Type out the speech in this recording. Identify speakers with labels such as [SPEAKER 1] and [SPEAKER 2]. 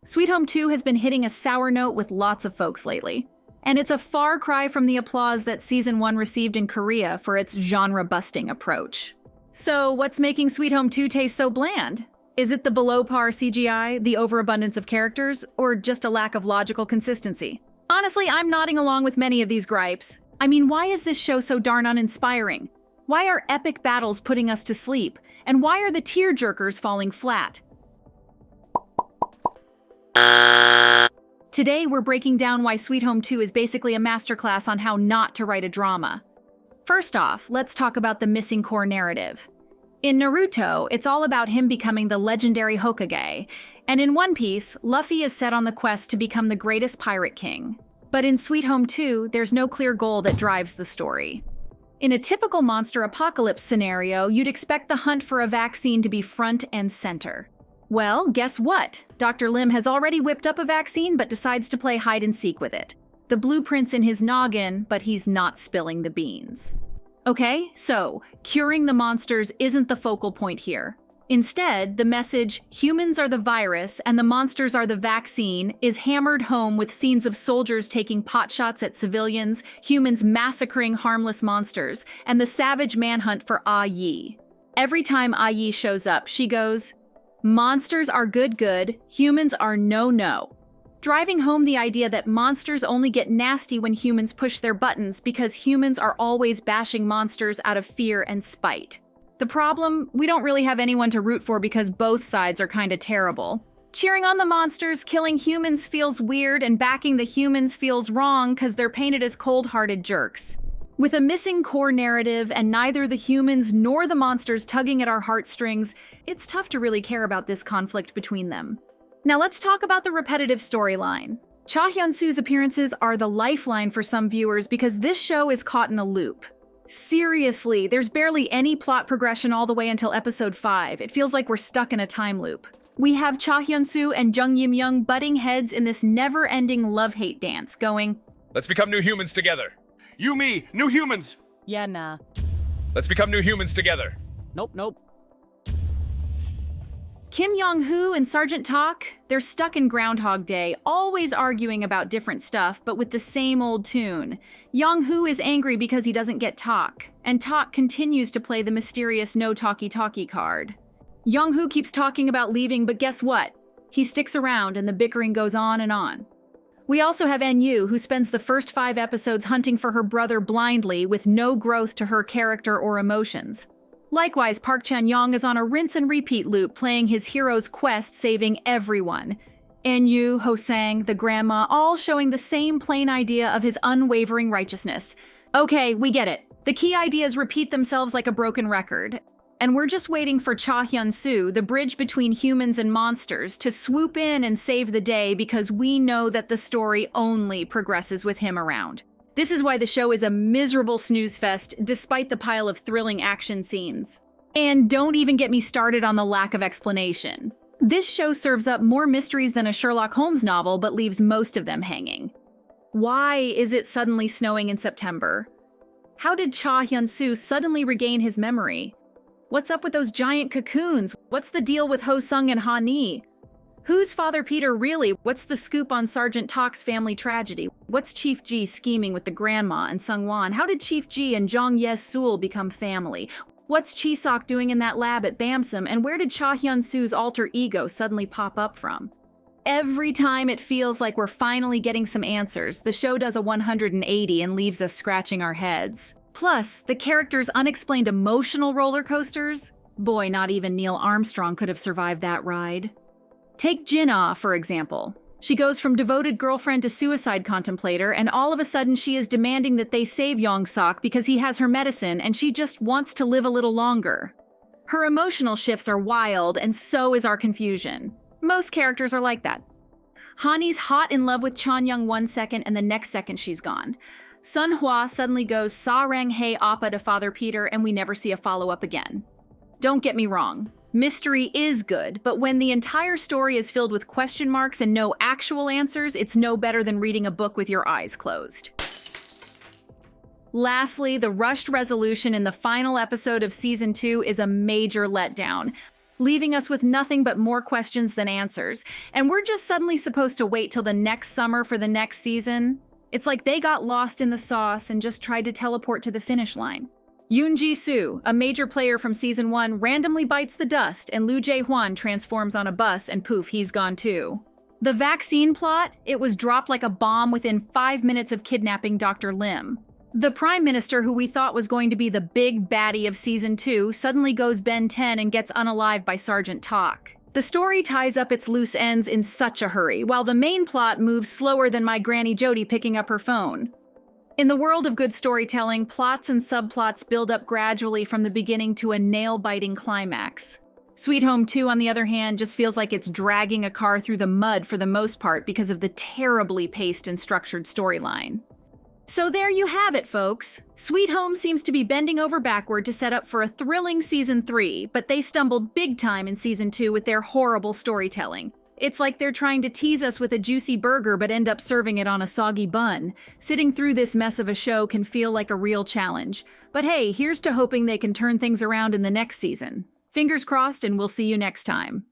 [SPEAKER 1] Sweet Home 2 has been hitting a sour note with lots of folks lately. And it's a far cry from the applause that Season 1 received in Korea for its genre-busting approach. So, what's making Sweet Home 2 taste so bland? Is it the below-par CGI, the overabundance of characters, or just a lack of logical consistency? Honestly, I'm nodding along with many of these gripes. I mean, why is this show so darn uninspiring? Why are epic battles putting us to sleep? And why are the tear-jerkers falling flat? Today, we're breaking down why Sweet Home 2 is basically a masterclass on how not to write a drama. First off, let's talk about the missing core narrative. In Naruto, it's all about him becoming the legendary Hokage, and in One Piece, Luffy is set on the quest to become the greatest pirate king. But in Sweet Home 2, there's no clear goal that drives the story. In a typical monster apocalypse scenario, you'd expect the hunt for a vaccine to be front and center. Well, guess what? Dr. Lim has already whipped up a vaccine but decides to play hide-and-seek with it. The blueprint's in his noggin, but he's not spilling the beans. Okay, so, curing the monsters isn't the focal point here. Instead, the message, humans are the virus and the monsters are the vaccine, is hammered home with scenes of soldiers taking potshots at civilians, humans massacring harmless monsters, and the savage manhunt for Ah Yi. Every time Ah Yi shows up, she goes, "Monsters are good, humans are no." Driving home the idea that monsters only get nasty when humans push their buttons because humans are always bashing monsters out of fear and spite. The problem, we don't really have anyone to root for because both sides are kinda terrible. Cheering on the monsters, killing humans feels weird, and backing the humans feels wrong because they're painted as cold-hearted jerks. With a missing core narrative and neither the humans nor the monsters tugging at our heartstrings, it's tough to really care about this conflict between them. Now let's talk about the repetitive storyline. Cha Hyun-soo's appearances are the lifeline for some viewers because this show is caught in a loop. Seriously, there's barely any plot progression all the way until episode 5. It feels like we're stuck in a time loop. We have Cha Hyun-soo and Jung Yim-young butting heads in this never-ending love-hate dance, going,
[SPEAKER 2] "Let's become new humans together."
[SPEAKER 3] You, me, new humans.
[SPEAKER 4] Yeah, nah.
[SPEAKER 2] "Let's become new humans together."
[SPEAKER 4] Nope.
[SPEAKER 1] Kim Yong-hoo and Sergeant Tak, they're stuck in Groundhog Day, always arguing about different stuff, but with the same old tune. Yong-hoo is angry because he doesn't get Tak, and Tak continues to play the mysterious no-talkie-talkie card. Yong-hoo keeps talking about leaving, but guess what? He sticks around and the bickering goes on and on. We also have En-yu, who spends the first 5 episodes hunting for her brother blindly with no growth to her character or emotions. Likewise, Park Chan-young is on a rinse-and-repeat loop playing his hero's quest saving everyone. En-yu, Ho-sang, the grandma, all showing the same plain idea of his unwavering righteousness. Okay, we get it. The key ideas repeat themselves like a broken record. And we're just waiting for Cha Hyun-soo, the bridge between humans and monsters, to swoop in and save the day because we know that the story only progresses with him around. This is why the show is a miserable snooze fest, despite the pile of thrilling action scenes. And don't even get me started on the lack of explanation. This show serves up more mysteries than a Sherlock Holmes novel, but leaves most of them hanging. Why is it suddenly snowing in September? How did Cha Hyun-soo suddenly regain his memory? What's up with those giant cocoons? What's the deal with Ho-sung and Ha-ni? Who's Father Peter really? What's the scoop on Sergeant Tak's family tragedy? What's Chief Ji scheming with the grandma and Sung-won? How did Chief Ji and Jong Ye-sul become family? What's Chi-sok doing in that lab at Bamsum? And where did Cha Hyun-soo's alter ego suddenly pop up from? Every time it feels like we're finally getting some answers, the show does a 180 and leaves us scratching our heads. Plus, the characters' unexplained emotional roller coasters? Boy, not even Neil Armstrong could have survived that ride. Take Jin-ah, for example. She goes from devoted girlfriend to suicide contemplator, and all of a sudden she is demanding that they save Yong-sok because he has her medicine and she just wants to live a little longer. Her emotional shifts are wild, and so is our confusion. Most characters are like that. Hani's hot in love with Chan-young one second and the next second she's gone. Sun-hwa suddenly goes Sa-rang Hei Appa to Father Peter and we never see a follow-up again. Don't get me wrong. Mystery is good, but when the entire story is filled with question marks and no actual answers, it's no better than reading a book with your eyes closed. Lastly, the rushed resolution in the final episode of Season 2 is a major letdown. leaving us with nothing but more questions than answers. And we're just suddenly supposed to wait till the next summer for the next season? It's like they got lost in the sauce and just tried to teleport to the finish line. Yoon Ji-soo, a major player from Season 1, randomly bites the dust, and Lee Jae-hwan transforms on a bus, and poof, he's gone too. The vaccine plot? It was dropped like a bomb within 5 minutes of kidnapping Dr. Lim. The Prime Minister, who we thought was going to be the big baddie of Season 2, suddenly goes Ben 10 and gets unalived by Sergeant Tak. The story ties up its loose ends in such a hurry, while the main plot moves slower than my Granny Jody picking up her phone. In the world of good storytelling, plots and subplots build up gradually from the beginning to a nail-biting climax. Sweet Home 2, on the other hand, just feels like it's dragging a car through the mud for the most part because of the terribly paced and structured storyline. So there you have it, folks. Sweet Home seems to be bending over backward to set up for a thrilling Season 3, but they stumbled big time in Season 2 with their horrible storytelling. It's like they're trying to tease us with a juicy burger but end up serving it on a soggy bun. Sitting through this mess of a show can feel like a real challenge. But hey, here's to hoping they can turn things around in the next season. Fingers crossed, and we'll see you next time.